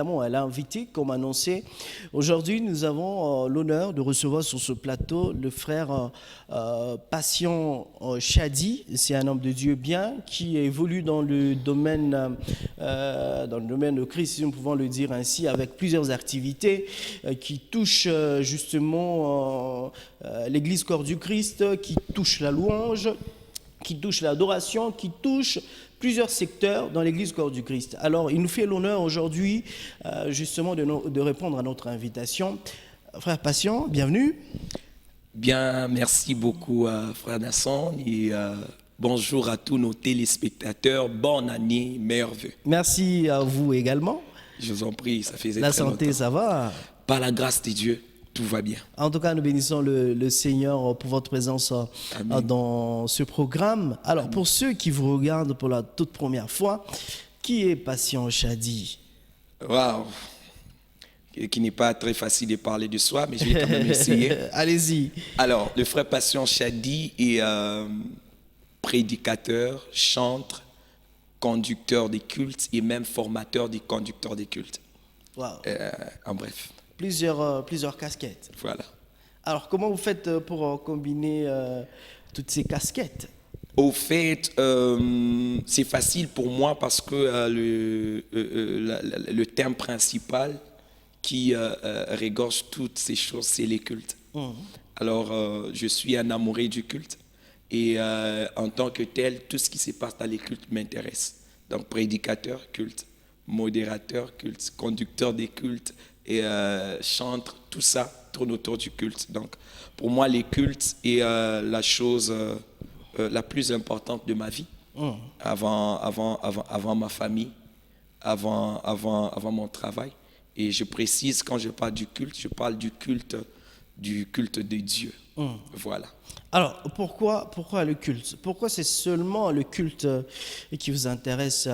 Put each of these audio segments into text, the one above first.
Elle a invité, comme annoncé. Aujourd'hui, nous avons l'honneur de recevoir sur ce plateau le frère Patient Chadi. C'est un homme de Dieu bien qui évolue dans le domaine de Christ, si nous pouvons le dire ainsi, avec plusieurs activités qui touchent justement l'Église corps du Christ, qui touchent la louange, qui touche l'adoration, qui touche plusieurs secteurs dans l'Église corps du Christ. Alors, il nous fait l'honneur aujourd'hui, justement, de répondre à notre invitation. Frère Patient, bienvenue. Bien, merci beaucoup, frère Nasson, et bonjour à tous nos téléspectateurs. Bonne année, meilleurs vœux. Merci à vous également. Je vous en prie, ça faisait La très longtemps. santé, ça va? Par la grâce de Dieu, tout va bien. En tout cas, nous bénissons le Seigneur pour votre présence dans ce programme. Alors, Amen. pour ceux qui vous regardent pour la toute première fois, qui est Patient Chadi? Waouh! Qui n'est pas très facile de parler de soi, mais je vais quand même essayer. Allez-y. Alors, le frère Patient Chadi est prédicateur, chantre, conducteur des cultes et même formateur des conducteurs des cultes. Wow. En bref, Plusieurs casquettes. voilà. Alors, comment vous faites pour combiner toutes ces casquettes? Au fait, c'est facile pour moi parce que le thème principal qui regorge toutes ces choses, c'est les cultes. Alors, je suis un amoureux du culte et en tant que tel, tout ce qui se passe dans les cultes m'intéresse. Donc, prédicateur, culte, modérateur, culte, conducteur des cultes et chantre, tout ça tourne autour du culte. Donc, pour moi, les cultes est la chose la plus importante de ma vie, avant ma famille, avant mon travail. Et je précise, quand je parle du culte, je parle du culte de Dieu. Voilà. Alors, pourquoi le culte? Pourquoi c'est seulement le culte qui vous intéresse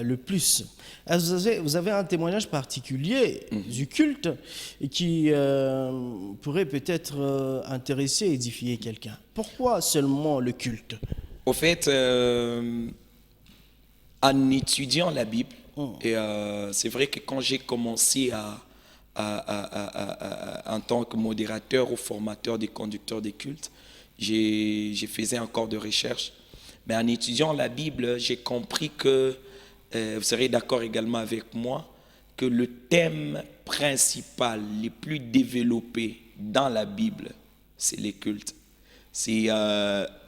le plus? Vous avez un témoignage particulier du culte qui pourrait peut-être intéresser, édifier quelqu'un. Pourquoi seulement le culte? Au fait, en étudiant la Bible, et c'est vrai que quand j'ai commencé en tant que modérateur ou formateur des conducteurs des cultes, j'ai faisais encore de recherche. Mais en étudiant la Bible, j'ai compris que, vous serez d'accord également avec moi, que le thème principal, le plus développé dans la Bible, c'est les cultes. C'est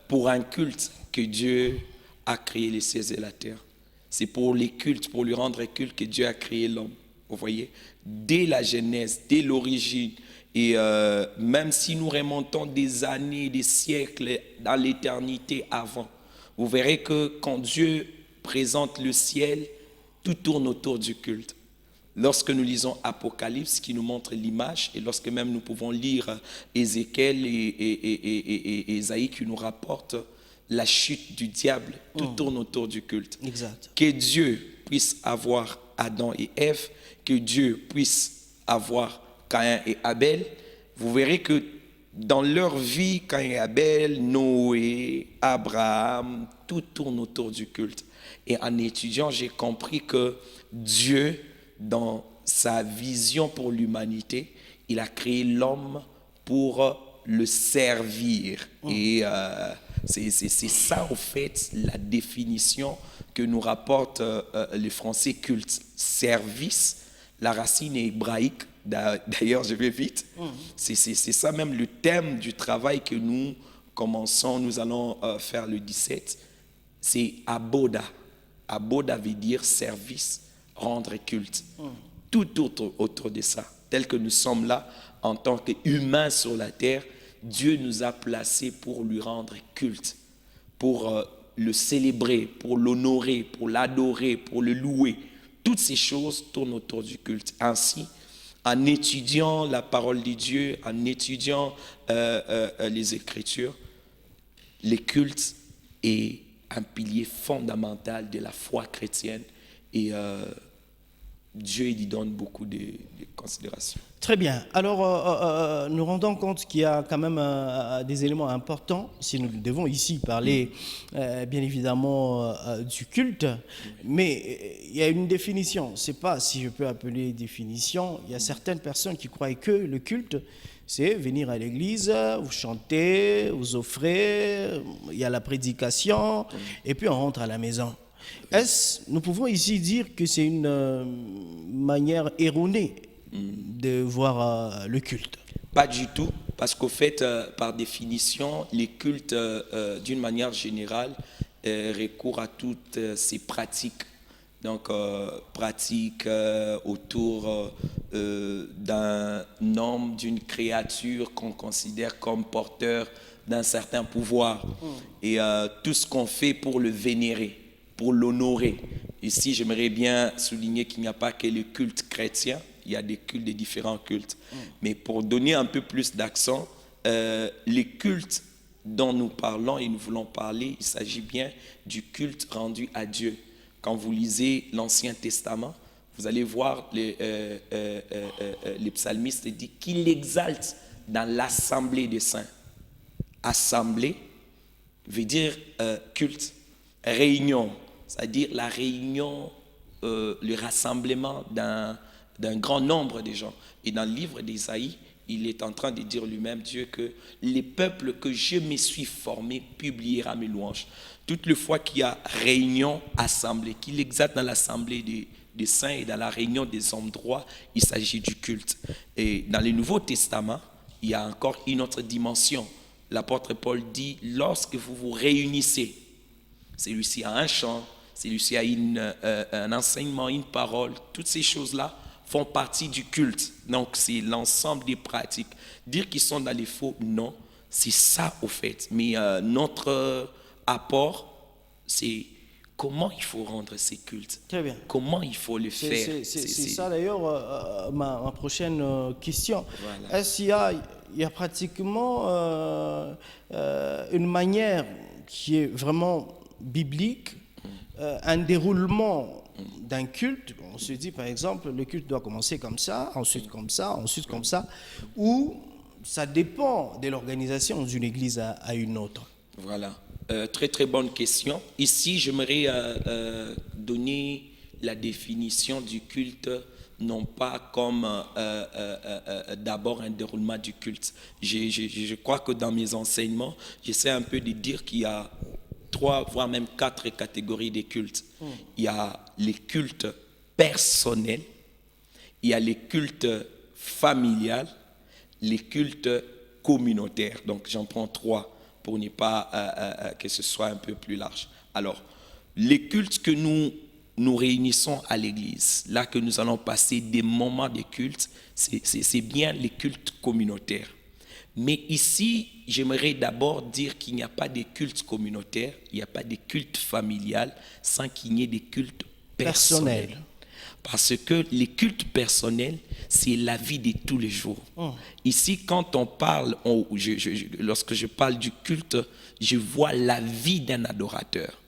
pour un culte que Dieu a créé les cieux et la terre. C'est pour les cultes, pour lui rendre culte, que Dieu a créé l'homme. Vous voyez, dès la Genèse, dès l'origine, et même si nous remontons des années, des siècles dans l'éternité avant, vous verrez que quand Dieu présente le ciel, tout tourne autour du culte. Lorsque nous lisons Apocalypse, qui nous montre l'image, et lorsque même nous pouvons lire Ézéchiel et Ésaïe qui nous rapportent la chute du diable, tout tourne autour du culte. Exact. Que Dieu puisse avoir Adam et Ève, que Dieu puisse avoir Caïn et Abel, vous verrez que dans leur vie, Caïn et Abel, Noé, Abraham, tout tourne autour du culte. Et en étudiant, j'ai compris que Dieu, dans sa vision pour l'humanité, il a créé l'homme pour le servir. Et c'est ça, au fait, la définition que nous rapporte le français culte. Service, la racine est hébraïque, d'ailleurs je vais vite. C'est ça même le thème du travail que nous commençons, nous allons faire le 17. C'est aboda. Aboda veut dire service, rendre culte. Tout autour de ça. Tel que nous sommes là, en tant qu'humains sur la terre, Dieu nous a placés pour lui rendre culte, pour le célébrer, pour l'honorer, pour l'adorer, pour le louer. Toutes ces choses tournent autour du culte. Ainsi, en étudiant la parole de Dieu, en étudiant les Écritures, le culte est un pilier fondamental de la foi chrétienne et Dieu il y donne beaucoup de considération. Très bien. Alors, nous rendons compte qu'il y a quand même des éléments importants, si nous devons ici parler bien évidemment du culte, mais il y a une définition. Je ne sais pas si je peux appeler définition. Il y a certaines personnes qui croient que le culte, c'est venir à l'église, vous chantez, vous offrez, il y a la prédication, et puis on rentre à la maison. Nous pouvons ici dire que c'est une manière erronée de voir le culte? Pas du tout, parce qu'au fait, par définition, les cultes, d'une manière générale, recourent à toutes ces pratiques. Donc, pratiques autour d'un homme, d'une créature qu'on considère comme porteur d'un certain pouvoir. Et tout ce qu'on fait pour le vénérer, pour l'honorer. Ici, j'aimerais bien souligner qu'il n'y a pas que le culte chrétien, il y a des cultes, des différents cultes. Mais pour donner un peu plus d'accent, les cultes dont nous parlons et nous voulons parler, il s'agit bien du culte rendu à Dieu. Quand vous lisez l'Ancien Testament, vous allez voir les psalmistes disent qu'il exalte dans l'assemblée des saints. Assemblée veut dire culte, réunion, c'est-à-dire la réunion, le rassemblement d'un grand nombre de gens. Et dans le livre d'Ésaïe, il est en train de dire lui-même, Dieu, que les peuples que je me suis formés publiera mes louanges. Toutes les fois qu'il y a réunion, assemblée, qu'il exalte dans l'assemblée des saints et dans la réunion des hommes droits, il s'agit du culte. Et dans le Nouveau Testament, il y a encore une autre dimension. L'apôtre Paul dit, lorsque vous vous réunissez, celui-ci a un chant, celui-ci a un enseignement, une parole, toutes ces choses-là font partie du culte. Donc, c'est l'ensemble des pratiques. Dire qu'ils sont dans les faux, non, c'est ça au fait. Mais notre apport, c'est comment il faut rendre ces cultes. Très bien. Comment il faut le faire. C'est ça d'ailleurs ma prochaine question. Voilà. Est-ce qu'il y a pratiquement une manière qui est vraiment biblique, un déroulement d'un culte? On se dit par exemple, le culte doit commencer comme ça, ensuite comme ça, ou ça dépend de l'organisation d'une église à une autre? Voilà. Très très bonne question. Ici, j'aimerais donner la définition du culte, non pas comme d'abord un déroulement du culte. Je crois que dans mes enseignements, j'essaie un peu de dire qu'il y a 3, voire même 4 catégories de cultes. Il y a les cultes personnels, il y a les cultes familiales, les cultes communautaires. Donc j'en prends 3 pour ne pas que ce soit un peu plus large. Alors, les cultes que nous réunissons à l'église, là que nous allons passer des moments de culte, c'est bien les cultes communautaires. Mais ici, j'aimerais d'abord dire qu'il n'y a pas de cultes communautaires, il n'y a pas de cultes familiales sans qu'il y ait des cultes personnels. Parce que les cultes personnels, c'est la vie de tous les jours. Ici, quand on parle, lorsque je parle du culte, je vois la vie d'un adorateur.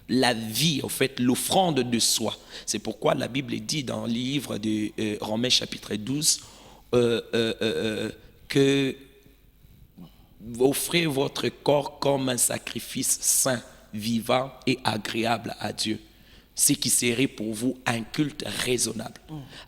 La vie, en fait, l'offrande de soi. C'est pourquoi la Bible dit dans le livre de Romains chapitre 12 que offrez votre corps comme un sacrifice saint, vivant et agréable à Dieu. Ce qui serait pour vous un culte raisonnable.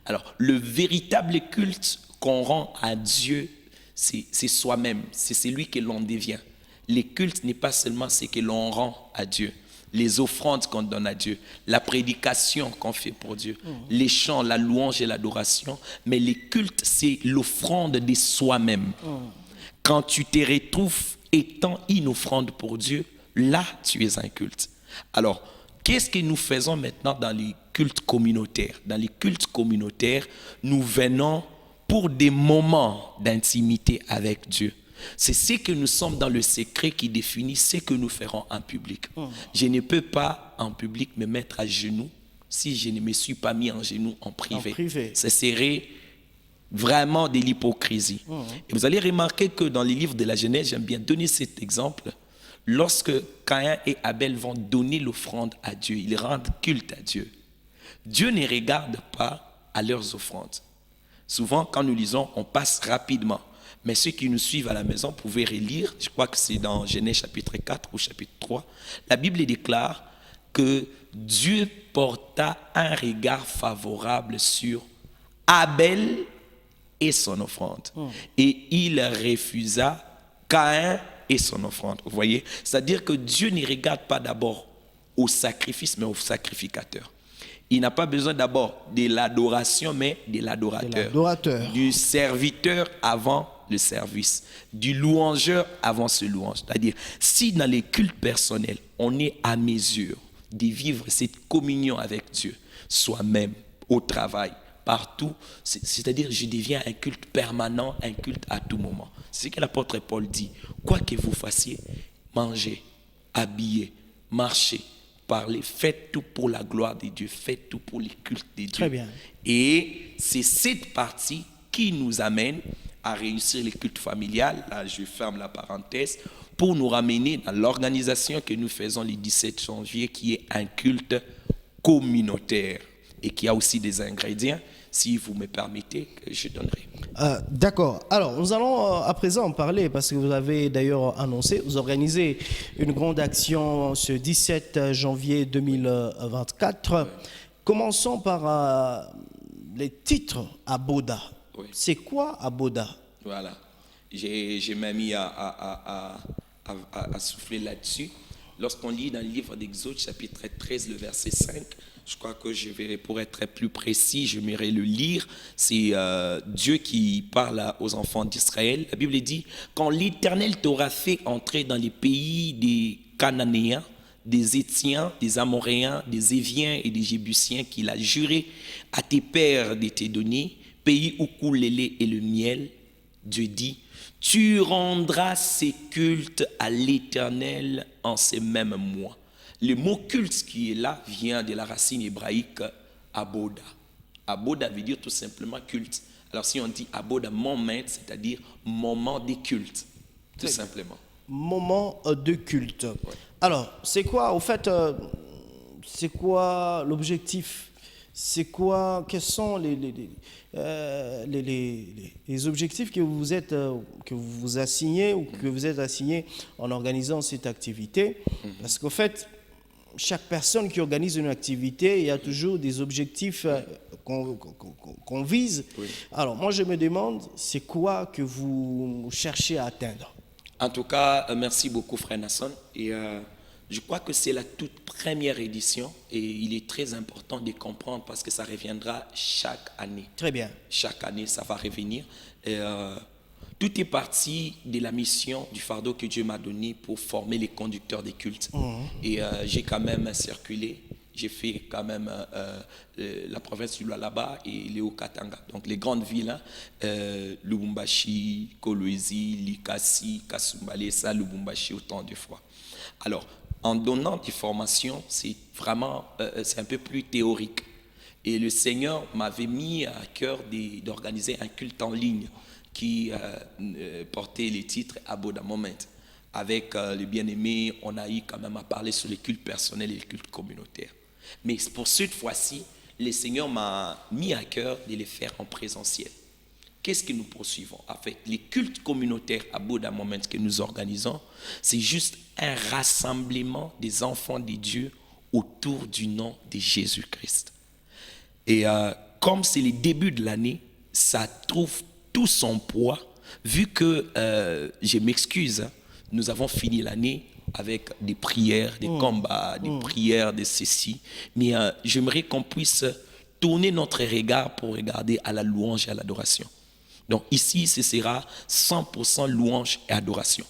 Alors, le véritable culte qu'on rend à Dieu, c'est soi-même, c'est celui que l'on devient. Les cultes n'est pas seulement ce que l'on rend à Dieu, les offrandes qu'on donne à Dieu, la prédication qu'on fait pour Dieu, les chants, la louange et l'adoration, mais les cultes, c'est l'offrande de soi-même. Quand tu te retrouves étant une offrande pour Dieu, là, tu es un culte. Alors, qu'est-ce que nous faisons maintenant dans les cultes communautaires? Dans les cultes communautaires, nous venons pour des moments d'intimité avec Dieu. C'est ce que nous sommes dans le secret qui définit ce que nous ferons en public. Je ne peux pas en public me mettre à genoux si je ne me suis pas mis en genoux en privé. Ce serait vraiment de l'hypocrisie. Et vous allez remarquer que dans les livres de la Genèse, j'aime bien donner cet exemple. Lorsque Caïn et Abel vont donner l'offrande à Dieu, ils rendent culte à Dieu. Dieu ne regarde pas à leurs offrandes. Souvent, quand nous lisons, on passe rapidement. Mais ceux qui nous suivent à la maison pouvaient relire, je crois que c'est dans Genèse chapitre 4 ou chapitre 3. La Bible déclare que Dieu porta un regard favorable sur Abel et son offrande. Et il refusa Caïn et son offrande. Vous voyez? C'est-à-dire que Dieu ne regarde pas d'abord au sacrifice, mais au sacrificateur. Il n'a pas besoin d'abord de l'adoration, mais de l'adorateur. Du serviteur avant le service. Du louangeur avant ce louange. C'est-à-dire, si dans les cultes personnels, on est à mesure de vivre cette communion avec Dieu, soi-même, au travail, partout, c'est-à-dire je deviens un culte permanent, un culte à tout moment. C'est ce que l'apôtre Paul dit. Quoi que vous fassiez, mangez, habillez, marchez, parlez, faites tout pour la gloire de Dieu, faites tout pour les cultes de Dieu. Très bien. Et c'est cette partie qui nous amène à réussir les cultes familiales. Là, je ferme la parenthèse, pour nous ramener dans l'organisation que nous faisons le 17 janvier, qui est un culte communautaire et qui a aussi des ingrédients, si vous me permettez, que je donnerai. D'accord. Alors, nous allons à présent en parler parce que vous avez d'ailleurs annoncé, vous organisez une grande action ce 17 janvier 2024. Ouais. Commençons par les titres Aboda. Oui. C'est quoi Aboda? Voilà. J'ai même mis à souffler là-dessus. Lorsqu'on lit dans le livre d'Exode, chapitre 13, le verset 5, je crois que je vais, pour être plus précis, je m'irai le lire. C'est Dieu qui parle aux enfants d'Israël. La Bible dit, quand l'Éternel t'aura fait entrer dans les pays des Cananéens, des Étiens, des Amoréens, des Éviens et des Jébusiens qu'il a juré à tes pères de te donner, pays où coule le lait et le miel, Dieu dit, tu rendras ces cultes à l'Éternel en ces mêmes mois. Le mot culte qui est là vient de la racine hébraïque aboda. Aboda veut dire tout simplement culte. Alors si on dit aboda, moment, c'est-à-dire moment de culte, tout simplement. Moment de culte. Ouais. Alors, c'est quoi, au fait, c'est quoi l'objectif? C'est quoi, quels sont les objectifs que vous vous assignez ou que vous êtes assigné en organisant cette activité? Parce qu'au fait, chaque personne qui organise une activité, il y a toujours des objectifs qu'on vise. Oui. Alors, moi, je me demande, c'est quoi que vous cherchez à atteindre? En tout cas, merci beaucoup, frère Nasson. Et je crois que c'est la toute première édition et il est très important de comprendre parce que ça reviendra chaque année. Très bien. Chaque année, ça va revenir. Et, tout est parti de la mission, du fardeau que Dieu m'a donné pour former les conducteurs des cultes. Et j'ai quand même circulé. J'ai fait quand même la province du Lualaba et Léo Katanga. Donc les grandes villes, Lubumbashi, Kolwezi, Likasi, Kasumbalesa, Lubumbashi, autant de fois. Alors, en donnant des formations, c'est vraiment, c'est un peu plus théorique. Et le Seigneur m'avait mis à cœur d'organiser un culte en ligne qui portait les titres Aboda Moment. Avec le bien-aimé, on a eu quand même à parler sur les cultes personnels et les cultes communautaires. Mais pour cette fois-ci, le Seigneur m'a mis à cœur de les faire en présentiel. Qu'est-ce que nous poursuivons? En fait, les cultes communautaires Aboda Moment que nous organisons, c'est juste un rassemblement des enfants de Dieu autour du nom de Jésus-Christ. Et comme c'est le début de l'année, ça trouve tout son poids, vu que, je m'excuse, nous avons fini l'année avec des prières, des combats, des prières, de ceci. Mais j'aimerais qu'on puisse tourner notre regard pour regarder à la louange et à l'adoration. Donc ici, ce sera 100% louange et adoration.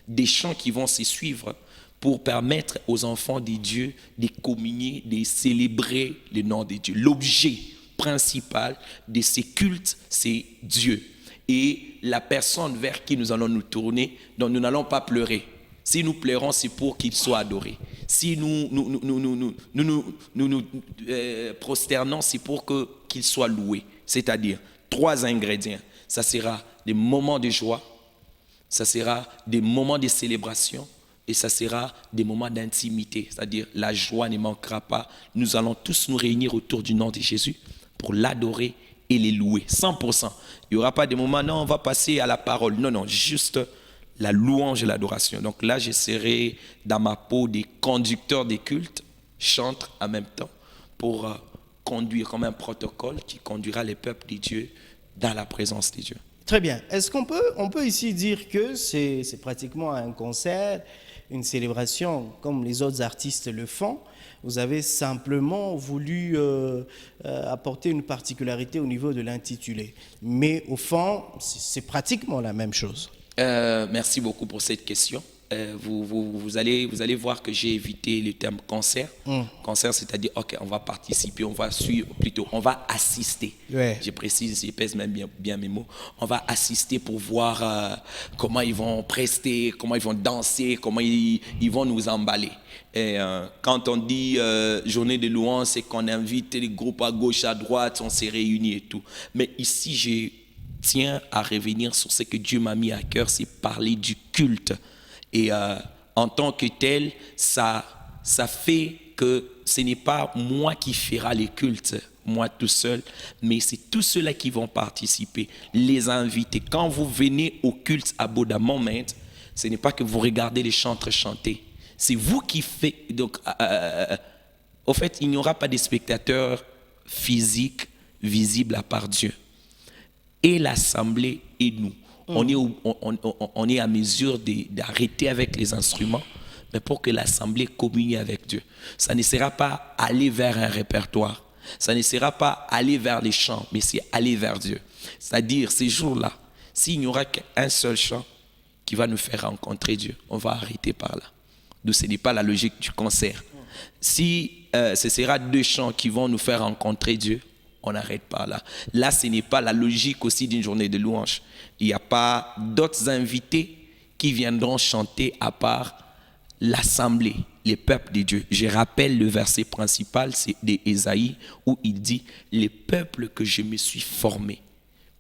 Des chants qui vont se suivre pour permettre aux enfants de Dieu de communier, de célébrer le nom de Dieu. L'objet principal de ces cultes, c'est Dieu. Et la personne vers qui nous allons nous tourner, donc nous n'allons pas pleurer. Si nous pleurons, c'est pour qu'il soit adoré. Si nous prosternons, c'est pour qu'il soit loué. C'est-à-dire, 3 ingrédients. Ça sera des moments de joie, ça sera des moments de célébration et ça sera des moments d'intimité. C'est-à-dire, la joie ne manquera pas. Nous allons tous nous réunir autour du nom de Jésus pour l'adorer et les louer, 100%. Il n'y aura pas de moment, non, on va passer à la parole. Non, non, juste la louange et l'adoration. Donc là, je serai dans ma peau des conducteurs des cultes, chantent en même temps pour conduire comme un protocole qui conduira les peuples de Dieu dans la présence de Dieu. Très bien. Est-ce qu'on peut ici dire que c'est pratiquement un concert, une célébration comme les autres artistes le font? Vous avez simplement voulu apporter une particularité au niveau de l'intitulé. Mais au fond, c'est pratiquement la même chose. Merci beaucoup pour cette question. Vous allez voir que j'ai évité le terme concert. Concert, c'est-à-dire, ok, on va participer, on va suivre, plutôt, on va assister. Ouais. Je précise, je pèse même bien mes mots. On va assister pour voir comment ils vont prester, comment ils vont danser, comment ils vont nous emballer. Et quand on dit journée de louange, c'est qu'on invite les groupes à gauche, à droite, on s'est réunis et tout. Mais ici, je tiens à revenir sur ce que Dieu m'a mis à cœur, c'est parler du culte. Et en tant que tel, ça fait que ce n'est pas moi qui fera les cultes, moi tout seul, mais c'est tous ceux-là qui vont participer, les invités. Quand vous venez au culte à Buddha Moment, ce n'est pas que vous regardez les chantres chanter, c'est vous qui faites. Donc, au fait, il n'y aura pas de spectateurs physiques visibles à part Dieu. Et l'assemblée et nous. On est à mesure d'arrêter avec les instruments, mais pour que l'assemblée communie avec Dieu. Ça ne sera pas aller vers un répertoire, ça ne sera pas aller vers les chants, mais c'est aller vers Dieu. C'est-à-dire, ces jours-là, s'il n'y aura qu'un seul chant qui va nous faire rencontrer Dieu, on va arrêter par là. Donc ce n'est pas la logique du concert. Si ce sera 2 chants qui vont nous faire rencontrer Dieu, on arrête par là. Là, ce n'est pas la logique aussi d'une journée de louange. Il n'y a pas d'autres invités qui viendront chanter à part l'assemblée, les peuples de Dieu. Je rappelle le verset principal, c'est d'Ésaïe, où il dit « Le peuple que je me suis formé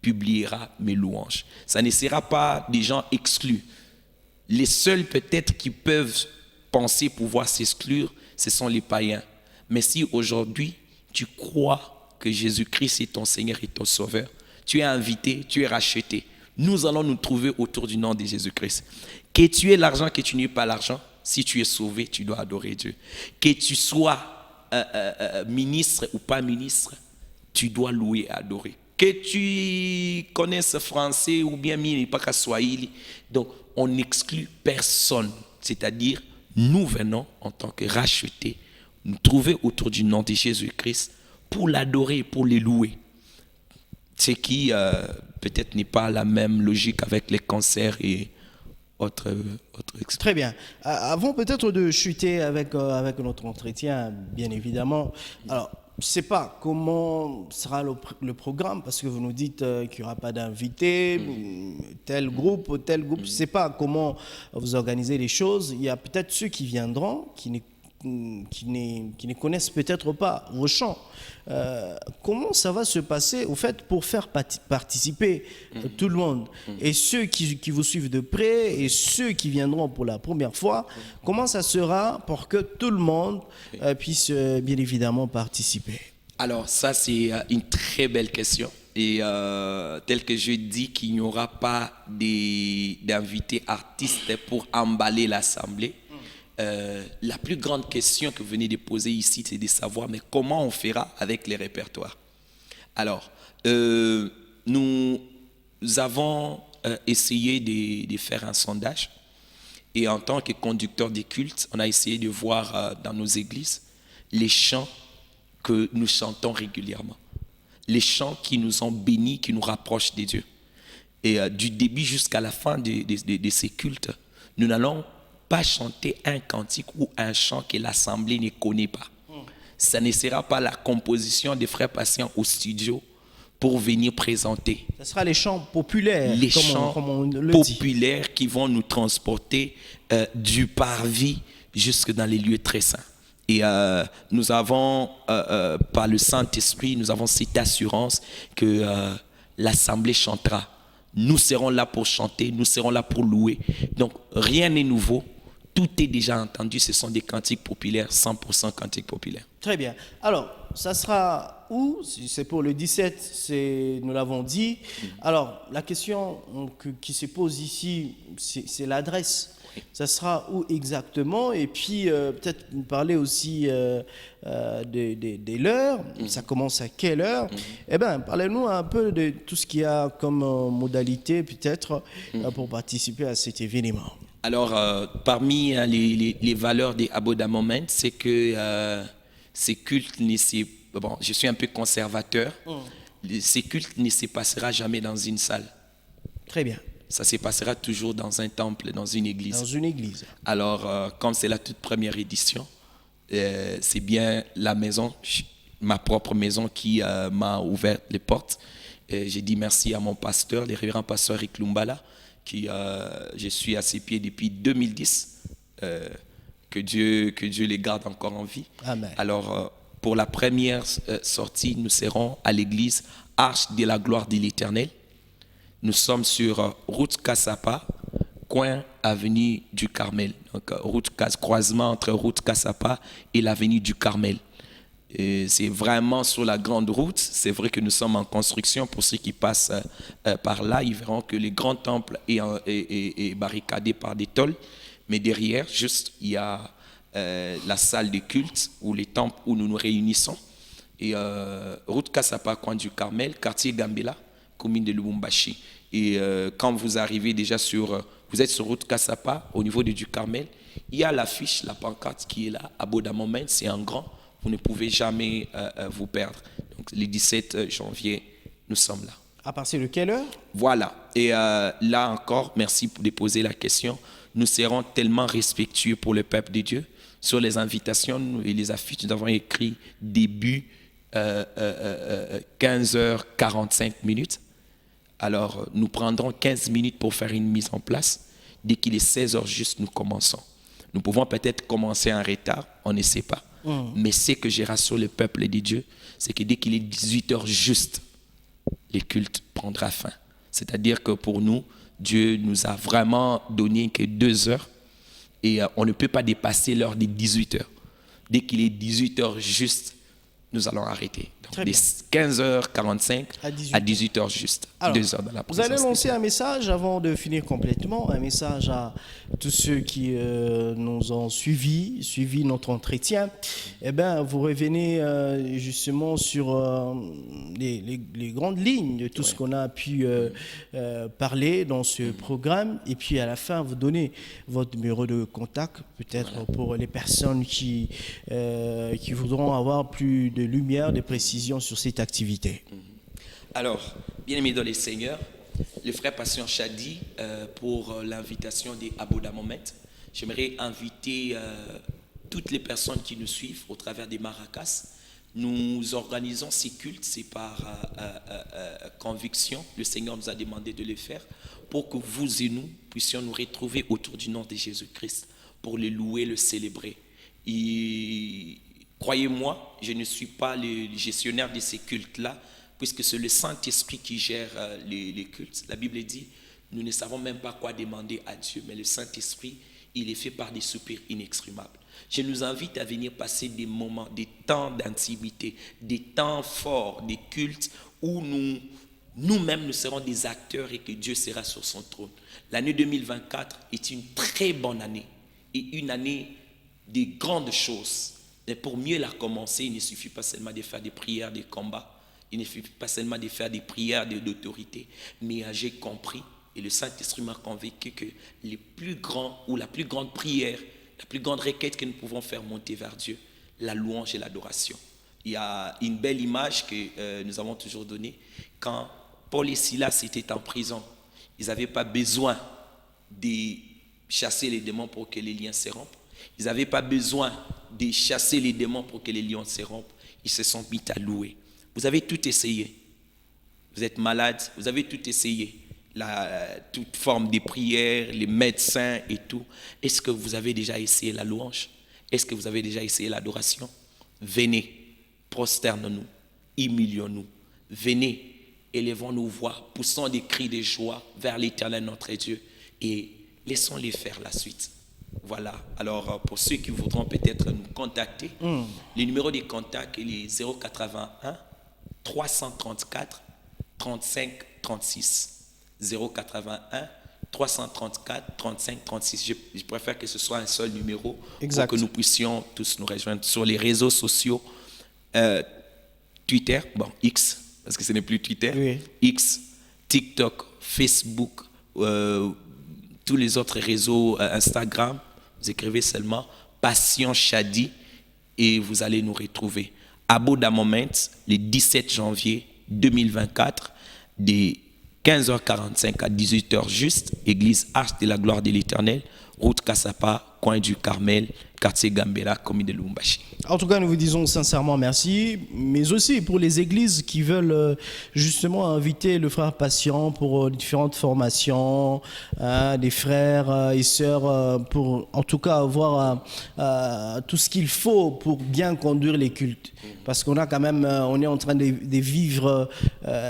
publiera mes louanges ». Ça ne sera pas des gens exclus. Les seuls peut-être qui peuvent penser pouvoir s'exclure, ce sont les païens. Mais si aujourd'hui, tu crois que Jésus-Christ est ton Seigneur et ton Sauveur, tu es invité, tu es racheté. Nous allons nous trouver autour du nom de Jésus-Christ. Que tu aies l'argent, que tu n'aies pas l'argent, si tu es sauvé, tu dois adorer Dieu. Que tu sois ministre ou pas ministre, tu dois louer et adorer. Que tu connaisses français ou bien pas qu'à Swahili. Donc, on n'exclut personne. C'est-à-dire, nous venons en tant que rachetés, nous trouver autour du nom de Jésus-Christ pour l'adorer, pour les louer. Ce qui peut-être n'est pas la même logique avec les concerts et autres. Très bien. Avant peut-être de chuter avec notre entretien, bien évidemment. Alors, je ne sais pas comment sera le programme, parce que vous nous dites qu'il n'y aura pas d'invités, tel groupe. Je ne sais pas comment vous organisez les choses. Il y a peut-être ceux qui viendront, qui ne connaissent peut-être pas vos chants. Comment ça va se passer au fait pour faire participer tout le monde, et ceux qui vous suivent de près et ceux qui viendront pour la première fois? Comment ça sera pour que tout le monde puisse bien évidemment participer? Alors ça, c'est une très belle question. Et tel que je dis qu'il n'y aura pas d'invités artistes pour emballer l'assemblée, la plus grande question que vous venez de poser ici, c'est de savoir, mais comment on fera avec les répertoires? Alors, nous avons essayé de faire un sondage, et en tant que conducteur des cultes, on a essayé de voir dans nos églises les chants que nous chantons régulièrement, les chants qui nous ont bénis, qui nous rapprochent de Dieu. Et du début jusqu'à la fin de ces cultes, nous n'allons pas chanter un cantique ou un chant que l'assemblée ne connaît pas. Ça ne sera pas la composition des frères patients au studio pour venir présenter. Ce sera les chants populaires, les chants comme on le populaires dit, qui vont nous transporter du parvis jusque dans les lieux très saints. Et nous avons, par le Saint-Esprit, nous avons cette assurance que l'assemblée chantera. Nous serons là pour chanter, nous serons là pour louer. Donc rien n'est nouveau. tout est déjà entendu. Ce sont des cantiques populaires, 100% cantiques populaires. Très bien. Alors, ça sera où? Si c'est pour le 17, nous l'avons dit. Alors, la question qui se pose ici, c'est l'adresse. Ça sera où exactement? Et puis, peut-être nous parler aussi des l'heure. Ça commence à quelle heure? Eh bien, parlez-nous un peu de tout ce qu'il y a comme modalité, peut-être, pour participer à cet événement. Alors, parmi les valeurs des Aboda Moment, c'est que ces cultes, bon, je suis un peu conservateur, ces cultes ne se passera jamais dans une salle. Très bien. Ça se passera toujours dans un temple, dans une église. Dans une église. Alors, comme c'est la toute première édition, c'est bien la maison, ma propre maison, qui m'a ouvert les portes. J'ai dit merci à mon pasteur, le révérend pasteur Rick Lumbala, qui je suis à ses pieds depuis 2010. Que Dieu les garde encore en vie. Amen. Alors, pour la première sortie, nous serons à l'église Arche de la gloire de l'Éternel. Nous sommes sur route Kassapa, coin avenue du Carmel. Donc, croisement entre route Kassapa et l'avenue du Carmel. C'est vraiment sur la grande route. C'est vrai que nous sommes en construction. Pour ceux qui passent par là, ils verront que le grand temple est barricadé par des tôles. Mais derrière, juste, il y a la salle de culte ou les temples où nous nous réunissons. Et route Kassapa, coin du Carmel, quartier Gambela, commune de Lubumbashi. Et quand vous arrivez déjà vous êtes sur route Kassapa, au niveau du Carmel, il y a l'affiche, la pancarte qui est là, Aboda Moment, c'est en grand. Vous ne pouvez jamais vous perdre. Donc, le 17 janvier, nous sommes là. À partir de quelle heure? Voilà. Et là encore, merci de poser la question. Nous serons tellement respectueux pour le peuple de Dieu. Sur les invitations et les affiches, nous avons écrit début 15h45 minutes. Alors, nous prendrons 15 minutes pour faire une mise en place. Dès qu'il est 16h juste, nous commençons. Nous pouvons peut-être commencer en retard, on ne sait pas. Mais ce que je rassure le peuple de Dieu, c'est que dès qu'il est 18h juste, le culte prendra fin. C'est-à-dire que pour nous, Dieu nous a vraiment donné que 2 heures et on ne peut pas dépasser l'heure des 18h. Dès qu'il est 18h juste, nous allons arrêter. Donc, de 15h45 à 18h juste. Alors, 2 heures dans la présence. Vous allez lancer un message avant de finir complètement, un message à tous ceux qui nous ont suivi notre entretien. Eh bien, vous revenez justement sur les grandes lignes de tout ce qu'on a pu parler dans ce programme. Et puis à la fin, vous donnez votre numéro de contact, peut-être pour les personnes qui voudront avoir plus de lumière, de précision sur cette activité. Alors, bien-aimés dans les seigneurs, le frère Passion Chadi, pour l'invitation des Aboda Moment, j'aimerais inviter toutes les personnes qui nous suivent au travers des maracas. Nous organisons ces cultes, c'est par conviction. Le Seigneur nous a demandé de le faire pour que vous et nous puissions nous retrouver autour du nom de Jésus-Christ pour le louer, le célébrer. Et croyez-moi, je ne suis pas le gestionnaire de ces cultes-là, puisque c'est le Saint-Esprit qui gère les cultes. La Bible dit, nous ne savons même pas quoi demander à Dieu, mais le Saint-Esprit, il est fait par des soupirs inexprimables. Je nous invite à venir passer des moments, des temps d'intimité, des temps forts, des cultes où nous-mêmes nous serons des acteurs et que Dieu sera sur son trône. L'année 2024 est une très bonne année et une année de grandes choses. Mais pour mieux la commencer, il ne suffit pas seulement de faire des prières de combat, il ne suffit pas seulement de faire des prières d'autorité, mais j'ai compris et le Saint-Esprit m'a convaincu que les plus grands ou la plus grande prière, la plus grande requête que nous pouvons faire monter vers Dieu, la louange et l'adoration. Il y a une belle image que nous avons toujours donnée. Quand Paul et Silas étaient en prison, ils n'avaient pas besoin de chasser les démons pour que les liens se rompent. Ils n'avaient pas besoin de chasser les démons pour que les lions se rompent. Ils se sont mis à louer. Vous avez tout essayé. Vous êtes malade, vous avez tout essayé. Toute forme de prière, les médecins et tout. Est-ce que vous avez déjà essayé la louange? Est-ce que vous avez déjà essayé l'adoration? Venez, prosternons-nous, humilions-nous. Venez, élevons nos voix, poussons des cris de joie vers l'Éternel notre Dieu et laissons-les faire la suite. Voilà. Alors, pour ceux qui voudront peut-être nous contacter, le numéro de contact est les 081 334 35 36. 081 334 35 36. Je préfère que ce soit un seul numéro Exact. pour que nous puissions tous nous rejoindre sur les réseaux sociaux. Twitter, bon, X, parce que ce n'est plus Twitter, Oui. X, TikTok, Facebook, tous les autres réseaux, Instagram. Vous écrivez seulement Passion Chadi et vous allez nous retrouver. À Boda Moment, le 17 janvier 2024, de 15h45 à 18h juste, église Arche de la Gloire de l'Éternel, route Kassapa, coin du Carmel, quartier Gambela, commune de Lubumbashi. En tout cas, nous vous disons sincèrement merci, mais aussi pour les églises qui veulent justement inviter le frère Patient pour différentes formations, des frères et sœurs, pour en tout cas avoir tout ce qu'il faut pour bien conduire les cultes. Parce qu'on a quand même, on est en train de vivre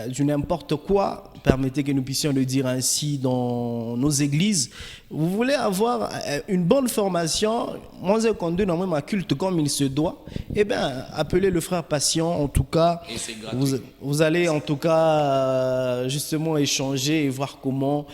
du n'importe quoi, permettez que nous puissions le dire ainsi dans nos églises. Vous voulez avoir une bonne formation, moi je conduis normalement ma culte comme il se doit, eh bien appelez le frère Patient, en tout cas Et c'est gratuit. vous allez en tout cas justement échanger et voir comment